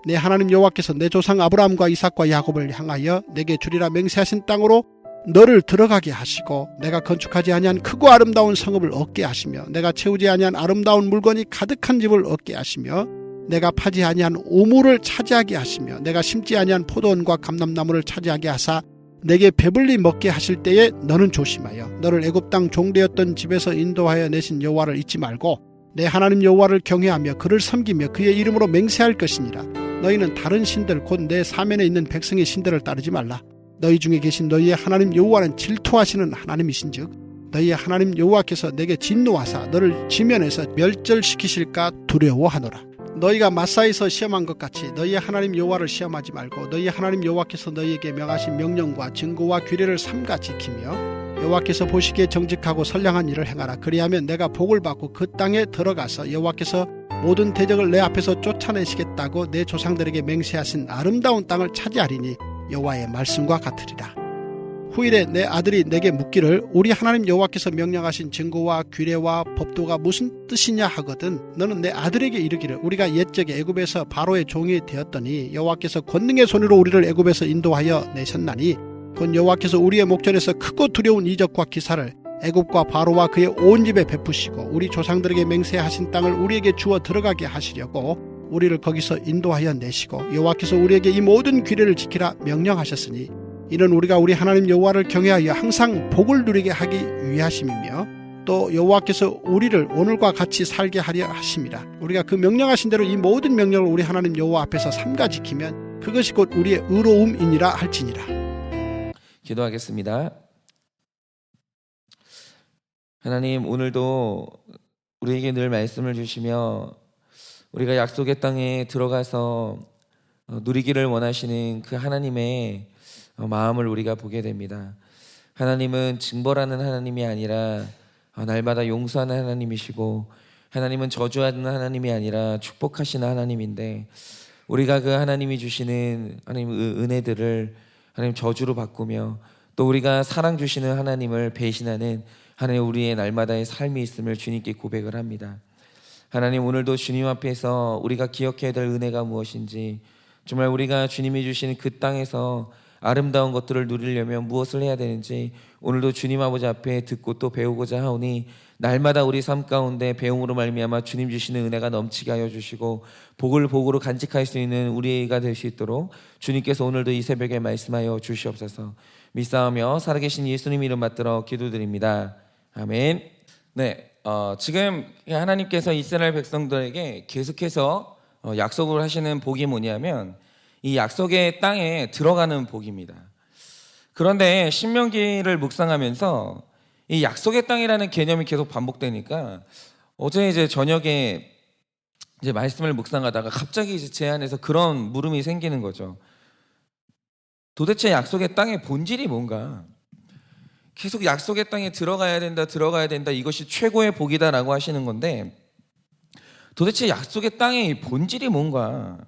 내 하나님 여호와께서 내 조상 아브라함과 이삭과 야곱을 향하여 내게 주리라 맹세하신 땅으로 너를 들어가게 하시고 내가 건축하지 아니한 크고 아름다운 성읍을 얻게 하시며 내가 채우지 아니한 아름다운 물건이 가득한 집을 얻게 하시며 내가 파지 아니한 우물을 차지하게 하시며 내가 심지 아니한 포도원과 감람나무를 차지하게 하사 내게 배불리 먹게 하실 때에 너는 조심하여 너를 애굽 땅 종되었던 집에서 인도하여 내신 여호와를 잊지 말고 내 하나님 여호와를 경외하며 그를 섬기며 그의 이름으로 맹세할 것이니라. 너희는 다른 신들 곧 내 사면에 있는 백성의 신들을 따르지 말라. 너희 중에 계신 너희의 하나님 여호와는 질투하시는 하나님이신즉 너희의 하나님 여호와께서 내게 진노하사 너를 지면에서 멸절시키실까 두려워하노라. 너희가 마사에서 시험한 것 같이 너희의 하나님 여호와를 시험하지 말고 너희의 하나님 여호와께서 너희에게 명하신 명령과 증거와 규례를 삼가 지키며 여호와께서 보시기에 정직하고 선량한 일을 행하라. 그리하면 내가 복을 받고 그 땅에 들어가서 여호와께서 모든 대적을 내 앞에서 쫓아내시겠다고 내 조상들에게 맹세하신 아름다운 땅을 차지하리니 여호와의 말씀과 같으리라. 후일에 내 아들이 내게 묻기를 우리 하나님 여호와께서 명령하신 증거와 규례와 법도가 무슨 뜻이냐 하거든 너는 내 아들에게 이르기를 우리가 옛적에 애굽에서 바로의 종이 되었더니 여호와께서 권능의 손으로 우리를 애굽에서 인도하여 내셨나니 곧 여호와께서 우리의 목전에서 크고 두려운 이적과 기사를 애굽과 바로와 그의 온 집에 베푸시고 우리 조상들에게 맹세하신 땅을 우리에게 주어 들어가게 하시려고 우리를 거기서 인도하여 내시고 여호와께서 우리에게 이 모든 규례를 지키라 명령하셨으니 이는 우리가 우리 하나님 여호와를 경외하여 항상 복을 누리게 하기 위하심이며 또 여호와께서 우리를 오늘과 같이 살게 하려 하심이라. 우리가 그 명령하신 대로 이 모든 명령을 우리 하나님 여호와 앞에서 삼가 지키면 그것이 곧 우리의 의로움이니라 할지니라. 기도하겠습니다. 하나님, 오늘도 우리에게 늘 말씀을 주시며 우리가 약속의 땅에 들어가서 누리기를 원하시는 그 하나님의 마음을 우리가 보게 됩니다. 하나님은 징벌하는 하나님이 아니라 날마다 용서하는 하나님이시고 하나님은 저주하는 하나님이 아니라 축복하시는 하나님인데 우리가 그 하나님이 주시는 하나님 은혜들을 하나님 저주로 바꾸며 또 우리가 사랑 주시는 하나님을 배신하는 하나님 우리의 날마다의 삶이 있음을 주님께 고백을 합니다. 하나님, 오늘도 주님 앞에서 우리가 기억해야 될 은혜가 무엇인지, 정말 우리가 주님이 주시는 그 땅에서 아름다운 것들을 누리려면 무엇을 해야 되는지 오늘도 주님 아버지 앞에 듣고 또 배우고자 하오니 날마다 우리 삶 가운데 배움으로 말미암아 주님 주시는 은혜가 넘치게 하여 주시고 복을 복으로 간직할 수 있는 우리가 될 수 있도록 주님께서 오늘도 이 새벽에 말씀하여 주시옵소서. 믿사오며 살아계신 예수님 이름 받들어 기도드립니다. 아멘. 네, 지금 하나님께서 이스라엘 백성들에게 계속해서 약속을 하시는 복이 뭐냐면 이 약속의 땅에 들어가는 복입니다. 그런데 신명기를 묵상하면서 이 약속의 땅이라는 개념이 계속 반복되니까 어제 이제 저녁에 이제 말씀을 묵상하다가 갑자기 이제 제 안에서 그런 물음이 생기는 거죠. 도대체 약속의 땅의 본질이 뭔가? 계속 약속의 땅에 들어가야 된다, 이것이 최고의 복이다라고 하시는 건데 도대체 약속의 땅의 본질이 뭔가?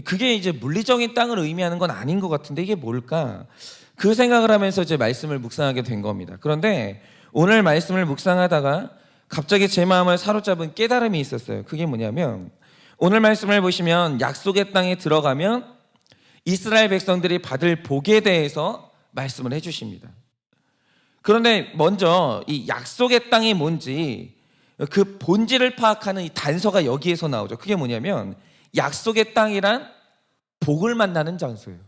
그게 이제 물리적인 땅을 의미하는 건 아닌 것 같은데 이게 뭘까? 그 생각을 하면서 이제 말씀을 묵상하게 된 겁니다. 그런데 오늘 말씀을 묵상하다가 갑자기 제 마음을 사로잡은 깨달음이 있었어요. 그게 뭐냐면 오늘 말씀을 보시면 약속의 땅에 들어가면 이스라엘 백성들이 받을 복에 대해서 말씀을 해주십니다. 그런데 먼저 이 약속의 땅이 뭔지 그 본질을 파악하는 이 단서가 여기에서 나오죠. 그게 뭐냐면 약속의 땅이란 복을 만나는 장소예요.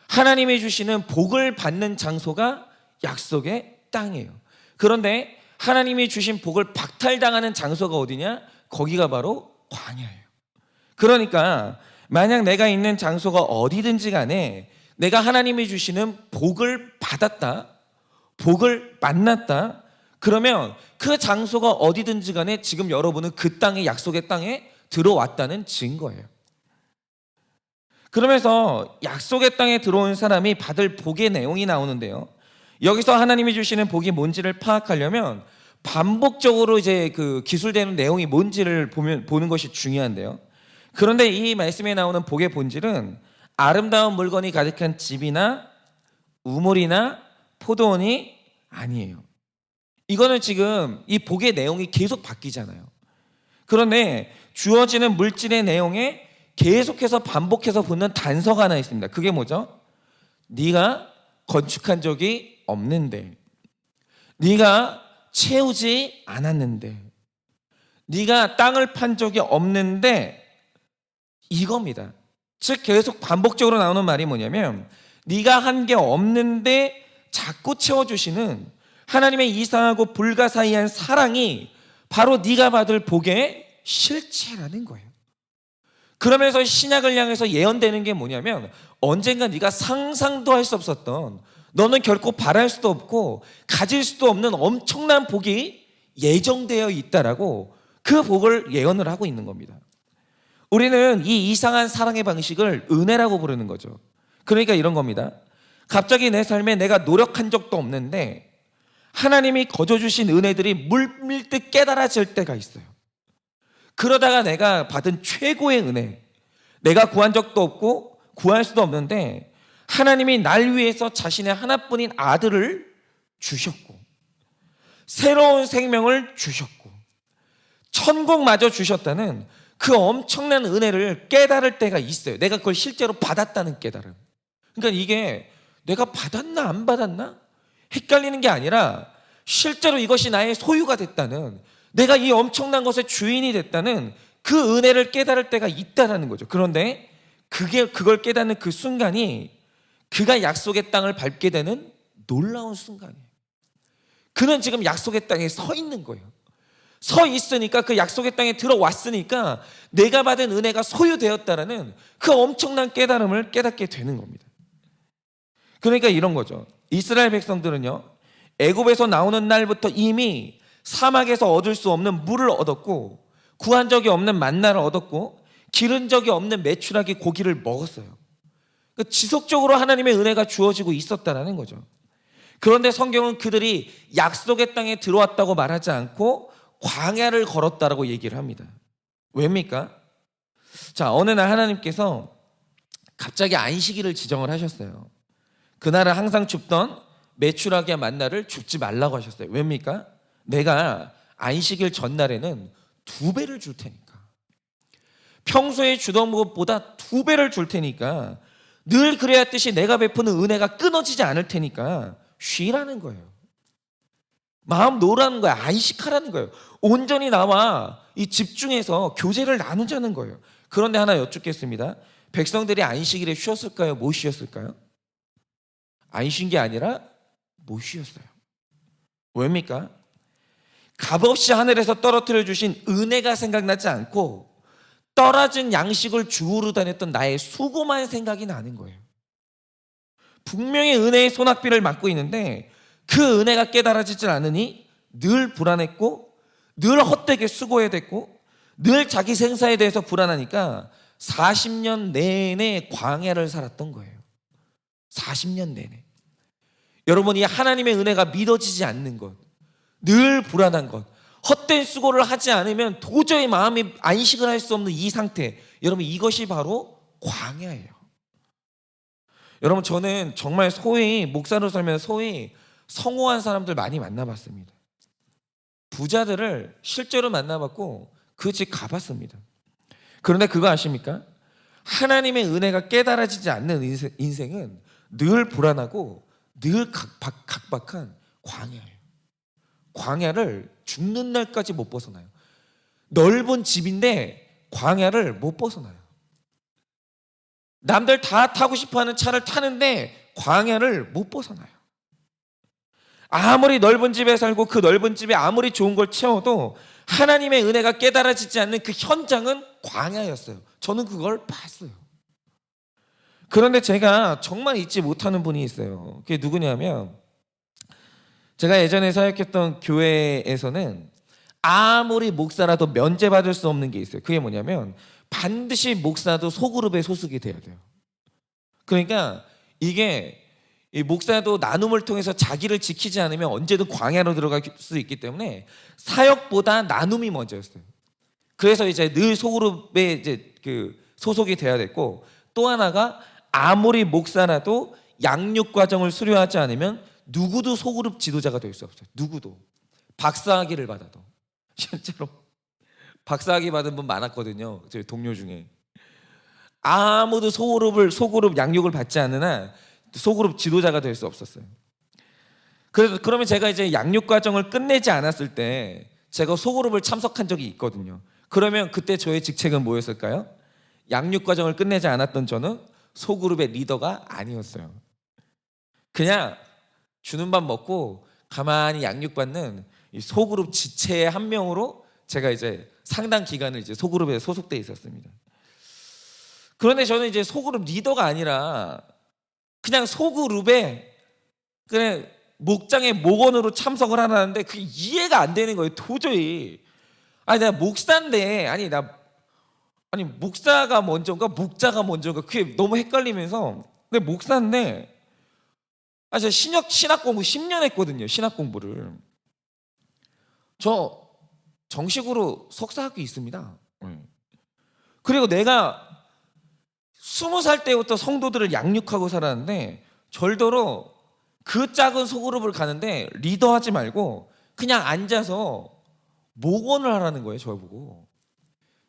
하나님이 주시는 복을 받는 장소가 약속의 땅이에요. 그런데 하나님이 주신 복을 박탈당하는 장소가 어디냐? 거기가 바로 광야예요. 그러니까 만약 내가 있는 장소가 어디든지 간에 내가 하나님이 주시는 복을 받았다, 복을 만났다, 그러면 그 장소가 어디든지 간에 지금 여러분은 그 땅의 약속의 땅에 들어왔다는 증거예요. 그러면서 약속의 땅에 들어온 사람이 받을 복의 내용이 나오는데요. 여기서 하나님이 주시는 복이 뭔지를 파악하려면 반복적으로 이제 그 기술되는 내용이 뭔지를 보는 것이 중요한데요. 그런데 이 말씀에 나오는 복의 본질은 아름다운 물건이 가득한 집이나 우물이나 포도원이 아니에요. 이거는 지금 이 복의 내용이 계속 바뀌잖아요. 그런데 주어지는 물질의 내용에 계속해서 반복해서 붙는 단서가 하나 있습니다. 그게 뭐죠? 네가 건축한 적이 없는데, 네가 채우지 않았는데, 네가 땅을 판 적이 없는데, 이겁니다. 즉 계속 반복적으로 나오는 말이 뭐냐면, 네가 한 게 없는데 자꾸 채워주시는 하나님의 이상하고 불가사의한 사랑이 바로 네가 받을 복의 실체라는 거예요. 그러면서 신약을 향해서 예언되는 게 뭐냐면, 언젠가 네가 상상도 할 수 없었던, 너는 결코 바랄 수도 없고 가질 수도 없는 엄청난 복이 예정되어 있다라고 그 복을 예언을 하고 있는 겁니다. 우리는 이 이상한 사랑의 방식을 은혜라고 부르는 거죠. 그러니까 이런 겁니다. 갑자기 내 삶에 내가 노력한 적도 없는데 하나님이 거저 주신 은혜들이 물밀듯 깨달아질 때가 있어요. 그러다가 내가 받은 최고의 은혜, 내가 구한 적도 없고 구할 수도 없는데 하나님이 날 위해서 자신의 하나뿐인 아들을 주셨고, 새로운 생명을 주셨고, 천국마저 주셨다는 그 엄청난 은혜를 깨달을 때가 있어요. 내가 그걸 실제로 받았다는 깨달음. 그러니까 이게 내가 받았나 안 받았나 헷갈리는 게 아니라, 실제로 이것이 나의 소유가 됐다는, 내가 이 엄청난 것의 주인이 됐다는 그 은혜를 깨달을 때가 있다는 거죠. 그런데 그걸 깨닫는 그 순간이 그가 약속의 땅을 밟게 되는 놀라운 순간이에요. 그는 지금 약속의 땅에 서 있는 거예요. 서 있으니까, 그 약속의 땅에 들어왔으니까 내가 받은 은혜가 소유되었다라는 그 엄청난 깨달음을 깨닫게 되는 겁니다. 그러니까 이런 거죠. 이스라엘 백성들은요, 애굽에서 나오는 날부터 이미 사막에서 얻을 수 없는 물을 얻었고, 구한 적이 없는 만나를 얻었고, 기른 적이 없는 메추라기 고기를 먹었어요. 그러니까 지속적으로 하나님의 은혜가 주어지고 있었다는 거죠. 그런데 성경은 그들이 약속의 땅에 들어왔다고 말하지 않고 광야를 걸었다라고 얘기를 합니다. 왜입니까? 자, 어느 날 하나님께서 갑자기 안식일을 지정을 하셨어요. 그날은 항상 줍던 메추라기와 만나를 줍지 말라고 하셨어요. 왜입니까? 내가 안식일 전날에는 2배를 줄 테니까, 평소에 주던 것보다 2배를 줄 테니까, 늘 그래왔듯이 내가 베푸는 은혜가 끊어지지 않을 테니까 쉬라는 거예요. 마음 놓으라는 거예요. 안식하라는 거예요. 온전히 나와 이 집중해서 교제를 나누자는 거예요. 그런데 하나 여쭙겠습니다. 백성들이 안식일에 쉬었을까요? 못 쉬었을까요? 안 쉰 게 아니라 못 쉬었어요. 왜입니까? 값없이 하늘에서 떨어뜨려 주신 은혜가 생각나지 않고 떨어진 양식을 주우러 다녔던 나의 수고만 생각이 나는 거예요. 분명히 은혜의 소낙비를 맡고 있는데 그 은혜가 깨달아지질 않으니 늘 불안했고, 늘 헛되게 수고해야 됐고, 늘 자기 생사에 대해서 불안하니까 40년 내내 광야를 살았던 거예요. 40년 내내. 여러분, 이 하나님의 은혜가 믿어지지 않는 것, 늘 불안한 것, 헛된 수고를 하지 않으면 도저히 마음이 안식을 할 수 없는 이 상태, 여러분, 이것이 바로 광야예요. 여러분, 저는 정말 소위 목사로 살면서 소위 성공한 사람들 많이 만나봤습니다. 부자들을 실제로 만나봤고 그 집 가봤습니다. 그런데 그거 아십니까? 하나님의 은혜가 깨달아지지 않는 인생은 늘 불안하고 늘 각박한 광야예요. 광야를 죽는 날까지 못 벗어나요. 넓은 집인데 광야를 못 벗어나요. 남들 다 타고 싶어하는 차를 타는데 광야를 못 벗어나요. 아무리 넓은 집에 살고 그 넓은 집에 아무리 좋은 걸 채워도 하나님의 은혜가 깨달아지지 않는 그 현장은 광야였어요. 저는 그걸 봤어요. 그런데 제가 정말 잊지 못하는 분이 있어요. 그게 누구냐면, 제가 예전에 사역했던 교회에서는 아무리 목사라도 면제받을 수 없는 게 있어요. 그게 뭐냐면 반드시 목사도 소그룹에 소속이 돼야 돼요. 그러니까 이게 이 목사도 나눔을 통해서 자기를 지키지 않으면 언제든 광야로 들어갈 수 있기 때문에 사역보다 나눔이 먼저였어요. 그래서 이제 늘 소그룹에 이제 소속이 돼야 됐고, 또 하나가 아무리 목사라도 양육 과정을 수료하지 않으면 누구도 소그룹 지도자가 될 수 없어요. 누구도. 박사학위를 받아도. 실제로 박사학위 받은 분 많았거든요. 저희 동료 중에. 아무도 소그룹 양육을 받지 않는 한 소그룹 지도자가 될 수 없었어요. 그러면 제가 이제 양육 과정을 끝내지 않았을 때 제가 소그룹을 참석한 적이 있거든요. 그러면 그때 저의 직책은 뭐였을까요? 양육 과정을 끝내지 않았던 저는 소그룹의 리더가 아니었어요. 그냥 주는 밥 먹고 가만히 양육받는 이 소그룹 지체의 한 명으로 제가 이제 상당 기간을 이제 소그룹에 소속돼 있었습니다. 그런데 저는 이제 소그룹 리더가 아니라 그냥 소그룹에 그냥 목장의 목원으로 참석을 하는데 그게 이해가 안 되는 거예요. 도저히. 아니 내가 목사인데 아니 목사가 먼저인가 목자가 먼저인가 그게 너무 헷갈리면서 근데 목사인데 제가 신학 공부 10년 했거든요. 신학 공부를. 저 정식으로 석사학위 있습니다. 그리고 내가 20살 때부터 성도들을 양육하고 살았는데 절대로 그 작은 소그룹을 가는데 리더하지 말고 그냥 앉아서 목원을 하라는 거예요. 저보고.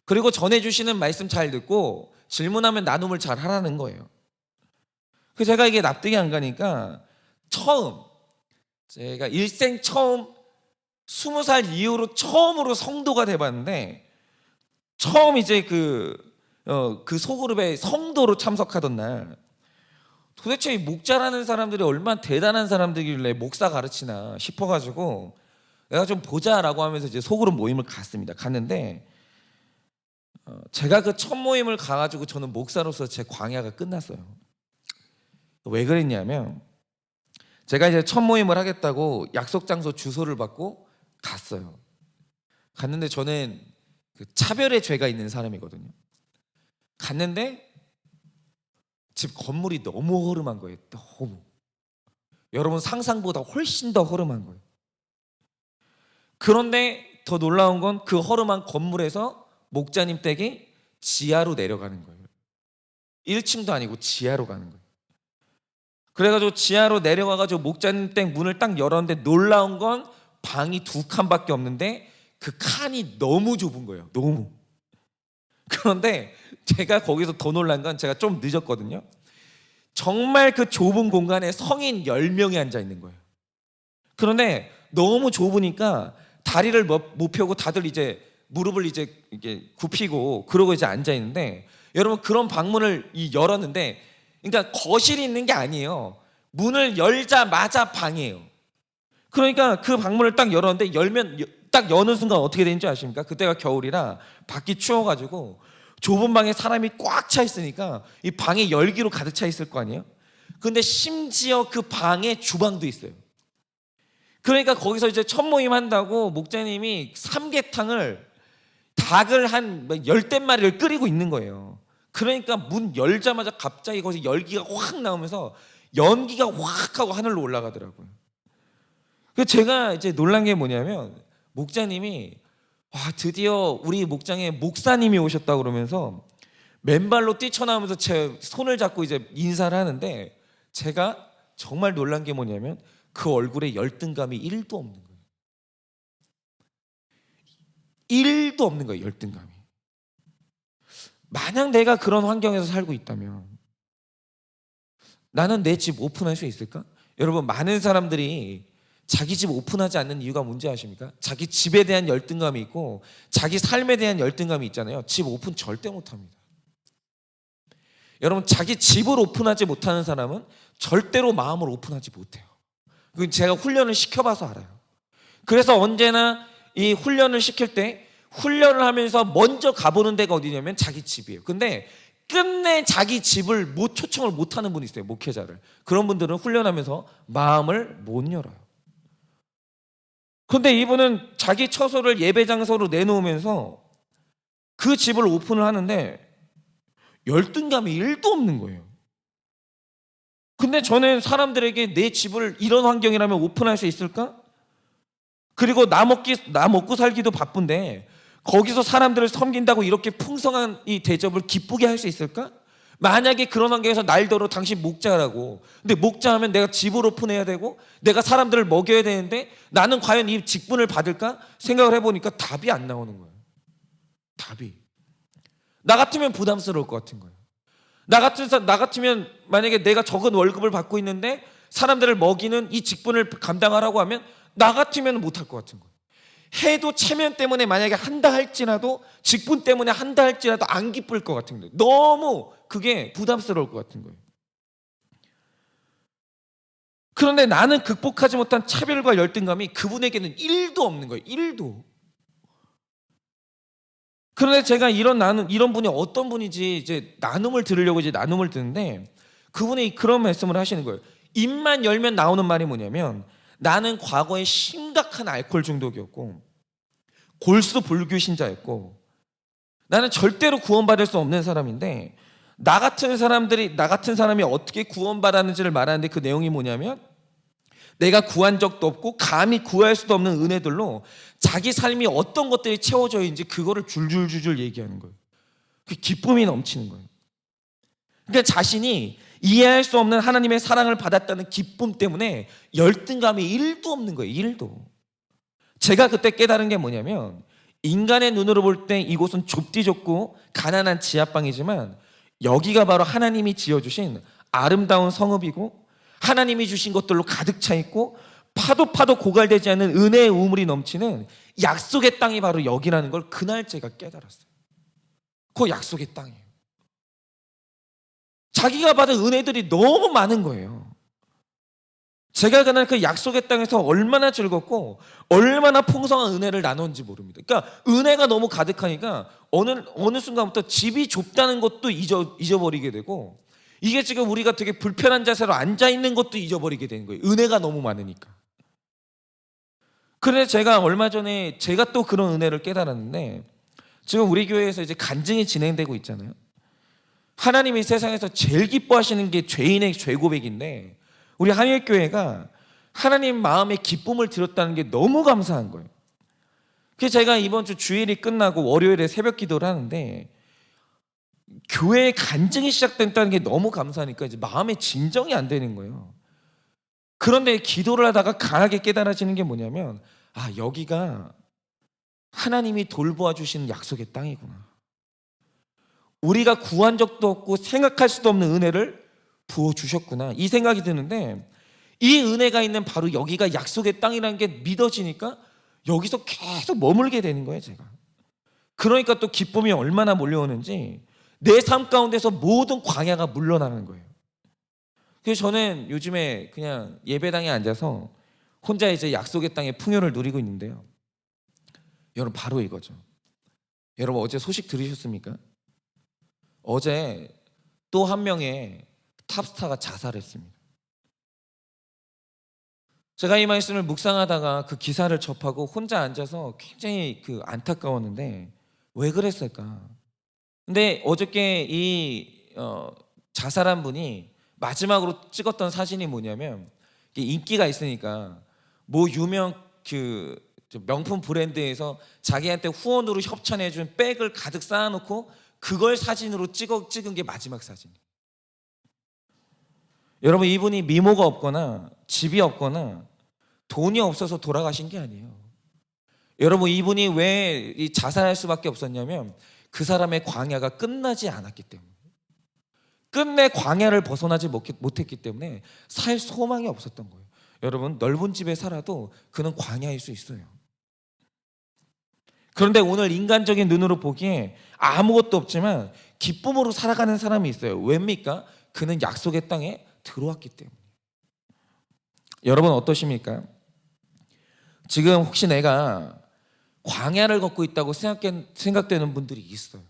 그리고 전해주시는 말씀 잘 듣고 질문하면 나눔을 잘 하라는 거예요. 그래서 제가 이게 납득이 안 가니까 제가 일생 처음 20살 이후로 처음으로 성도가 돼봤는데 처음 이제 그 소그룹의 성도로 참석하던 날 도대체 이 목자라는 사람들이 얼마나 대단한 사람들이길래 목사 가르치나 싶어가지고 내가 좀 보자라고 하면서 이제 소그룹 모임을 갔는데 제가 그 첫 모임을 가가지고 저는 목사로서 제 광야가 끝났어요. 왜 그랬냐면 제가 이제 첫 모임을 하겠다고 약속 장소 주소를 받고 갔어요. 갔는데 저는 그 차별의 죄가 있는 사람이거든요. 갔는데 집 건물이 너무 허름한 거예요. 너무. 여러분 상상보다 훨씬 더 허름한 거예요. 그런데 더 놀라운 건 그 허름한 건물에서 목자님 댁이 지하로 내려가는 거예요. 1층도 아니고 지하로 가는 거예요. 그래가지고 지하로 내려가가지고 목자님 댁 문을 딱 열었는데 놀라운 건 방이 2칸밖에 없는데 그 칸이 너무 좁은 거예요. 너무. 그런데 제가 거기서 더 놀란 건 제가 좀 늦었거든요. 정말 그 좁은 공간에 성인 10명이 앉아 있는 거예요. 그런데 너무 좁으니까 다리를 못 펴고 다들 이제 무릎을 이제 이게 굽히고 그러고 이제 앉아 있는데 여러분 그런 방문을 열었는데 그러니까 거실이 있는 게 아니에요. 문을 열자마자 방이에요. 그러니까 그 방문을 딱 열었는데 딱 여는 순간 어떻게 되는지 아십니까? 그때가 겨울이라 밖이 추워가지고 좁은 방에 사람이 꽉 차 있으니까 이 방에 열기로 가득 차 있을 거 아니에요? 근데 심지어 그 방에 주방도 있어요. 그러니까 거기서 이제 첫 모임 한다고 목자님이 삼계탕을 닭을 한 10댓마리를 끓이고 있는 거예요. 그러니까 문 열자마자 갑자기 거기서 열기가 확 나오면서 연기가 확 하고 하늘로 올라가더라고요. 그래서 제가 이제 놀란 게 뭐냐면 목자님이 드디어 우리 목장에 목사님이 오셨다 그러면서 맨발로 뛰쳐나오면서 제 손을 잡고 이제 인사를 하는데 제가 정말 놀란 게 뭐냐면 그 얼굴에 열등감이 1도 없는 거예요. 1도 없는 거예요. 열등감이. 만약 내가 그런 환경에서 살고 있다면 나는 내 집 오픈할 수 있을까? 여러분 많은 사람들이 자기 집 오픈하지 않는 이유가 뭔지 아십니까? 자기 집에 대한 열등감이 있고 자기 삶에 대한 열등감이 있잖아요. 집 오픈 절대 못합니다. 여러분 자기 집을 오픈하지 못하는 사람은 절대로 마음을 오픈하지 못해요. 그건 제가 훈련을 시켜봐서 알아요. 그래서 언제나 이 훈련을 시킬 때 훈련을 하면서 먼저 가보는 데가 어디냐면 자기 집이에요. 근데 끝내 자기 집을 초청을 못하는 분이 있어요. 목회자를. 그런 분들은 훈련하면서 마음을 못 열어요. 근데 이분은 자기 처소를 예배 장소로 내놓으면서 그 집을 오픈을 하는데 열등감이 1도 없는 거예요. 근데 저는 사람들에게 내 집을 이런 환경이라면 오픈할 수 있을까? 그리고 나 먹고 살기도 바쁜데 거기서 사람들을 섬긴다고 이렇게 풍성한 이 대접을 기쁘게 할 수 있을까? 만약에 그런 환경에서 날더러 당신 목자라고. 근데 목자하면 내가 집을 오픈해야 되고 내가 사람들을 먹여야 되는데 나는 과연 이 직분을 받을까? 생각을 해보니까 답이 안 나오는 거예요. 답이. 나 같으면 부담스러울 것 같은 거예요. 나 같으면 만약에 내가 적은 월급을 받고 있는데 사람들을 먹이는 이 직분을 감당하라고 하면 나 같으면 못할 것 같은 거예요. 해도 체면 때문에 만약에 한다 할지라도, 직분 때문에 한다 할지라도 안 기쁠 것 같은 거예요. 너무 그게 부담스러울 것 같은 거예요. 그런데 나는 극복하지 못한 차별과 열등감이 그분에게는 1도 없는 거예요. 1도. 그런데 제가 이런 분이 어떤 분인지 이제 나눔을 들으려고 이제 나눔을 듣는데, 그분이 그런 말씀을 하시는 거예요. 입만 열면 나오는 말이 뭐냐면, 나는 과거에 심각한 알코올 중독이었고 골수 불교 신자였고 나는 절대로 구원받을 수 없는 사람인데, 나 같은 사람이 어떻게 구원받았는지를 말하는데, 그 내용이 뭐냐면 내가 구한 적도 없고 감히 구할 수도 없는 은혜들로 자기 삶이 어떤 것들이 채워져 있는지 그거를 줄줄줄줄 얘기하는 거예요. 그 기쁨이 넘치는 거예요. 그러니까 자신이 이해할 수 없는 하나님의 사랑을 받았다는 기쁨 때문에 열등감이 1도 없는 거예요. 1도. 제가 그때 깨달은 게 뭐냐면, 인간의 눈으로 볼 때 이곳은 좁디 좁고 가난한 지하방이지만 여기가 바로 하나님이 지어주신 아름다운 성읍이고 하나님이 주신 것들로 가득 차 있고 파도 고갈되지 않는 은혜의 우물이 넘치는 약속의 땅이 바로 여기라는 걸 그날 제가 깨달았어요. 그 약속의 땅이에요. 자기가 받은 은혜들이 너무 많은 거예요. 제가 그날 그 약속의 땅에서 얼마나 즐겁고 얼마나 풍성한 은혜를 나눴는지 모릅니다. 그러니까 은혜가 너무 가득하니까 어느 순간부터 집이 좁다는 것도 잊어버리게 되고, 이게 지금 우리가 되게 불편한 자세로 앉아있는 것도 잊어버리게 되는 거예요. 은혜가 너무 많으니까. 그래서 제가 얼마 전에 제가 또 그런 은혜를 깨달았는데, 지금 우리 교회에서 이제 간증이 진행되고 있잖아요. 하나님이 세상에서 제일 기뻐하시는 게 죄인의 죄 고백인데, 우리 한일교회가 하나님 마음에 기쁨을 드렸다는 게 너무 감사한 거예요. 그래서 제가 이번 주 주일이 끝나고 월요일에 새벽 기도를 하는데, 교회에 간증이 시작된다는 게 너무 감사하니까 이제 마음에 진정이 안 되는 거예요. 그런데 기도를 하다가 강하게 깨달아지는 게 뭐냐면, 여기가 하나님이 돌보아 주시는 약속의 땅이구나. 우리가 구한 적도 없고 생각할 수도 없는 은혜를 부어주셨구나, 이 생각이 드는데, 이 은혜가 있는 바로 여기가 약속의 땅이라는 게 믿어지니까 여기서 계속 머물게 되는 거예요, 제가. 그러니까 또 기쁨이 얼마나 몰려오는지 내 삶 가운데서 모든 광야가 물러나는 거예요. 그래서 저는 요즘에 그냥 예배당에 앉아서 혼자 이제 약속의 땅의 풍요를 누리고 있는데요. 여러분, 바로 이거죠. 여러분, 어제 소식 들으셨습니까? 어제 또 한 명의 탑스타가 자살했습니다. 제가 이 말씀을 묵상하다가 그 기사를 접하고 혼자 앉아서 굉장히 안타까웠는데, 왜 그랬을까? 근데 어저께 이 자살한 분이 마지막으로 찍었던 사진이 뭐냐면, 인기가 있으니까 뭐 유명 명품 브랜드에서 자기한테 후원으로 협찬해준 백을 가득 쌓아놓고 그걸 사진으로 찍은 게 마지막 사진이에요. 여러분, 이분이 미모가 없거나 집이 없거나 돈이 없어서 돌아가신 게 아니에요. 여러분, 이분이 왜 이 자살할 수밖에 없었냐면, 그 사람의 광야가 끝나지 않았기 때문에, 끝내 광야를 벗어나지 못했기 때문에 살 소망이 없었던 거예요. 여러분, 넓은 집에 살아도 그는 광야일 수 있어요. 그런데 오늘 인간적인 눈으로 보기에 아무것도 없지만 기쁨으로 살아가는 사람이 있어요. 왜입니까? 그는 약속의 땅에 들어왔기 때문에. 여러분, 어떠십니까? 지금 혹시 내가 광야를 걷고 있다고 생각되는 분들이 있어요.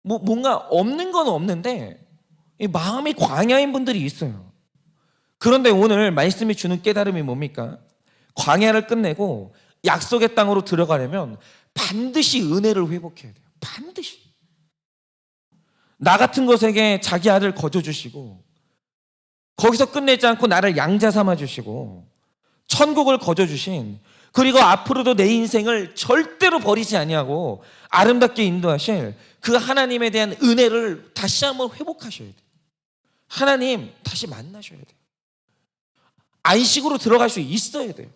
뭔가 없는 건 없는데 마음이 광야인 분들이 있어요. 그런데 오늘 말씀이 주는 깨달음이 뭡니까? 광야를 끝내고 약속의 땅으로 들어가려면 반드시 은혜를 회복해야 돼요. 반드시. 나 같은 것에게 자기 아들 거저주시고, 거기서 끝내지 않고 나를 양자 삼아주시고 천국을 거저주신, 그리고 앞으로도 내 인생을 절대로 버리지 아니하고 아름답게 인도하실 그 하나님에 대한 은혜를 다시 한번 회복하셔야 돼요. 하나님 다시 만나셔야 돼요. 안식으로 들어갈 수 있어야 돼요.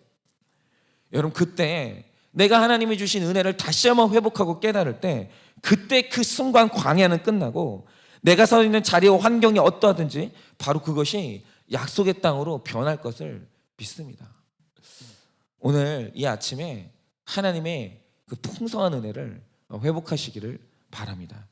여러분, 그때 내가 하나님이 주신 은혜를 다시 한번 회복하고 깨달을 때 그때 그 순간 광야는 끝나고 내가 서 있는 자리와 환경이 어떠하든지 바로 그것이 약속의 땅으로 변할 것을 믿습니다. 오늘 이 아침에 하나님의 그 풍성한 은혜를 회복하시기를 바랍니다.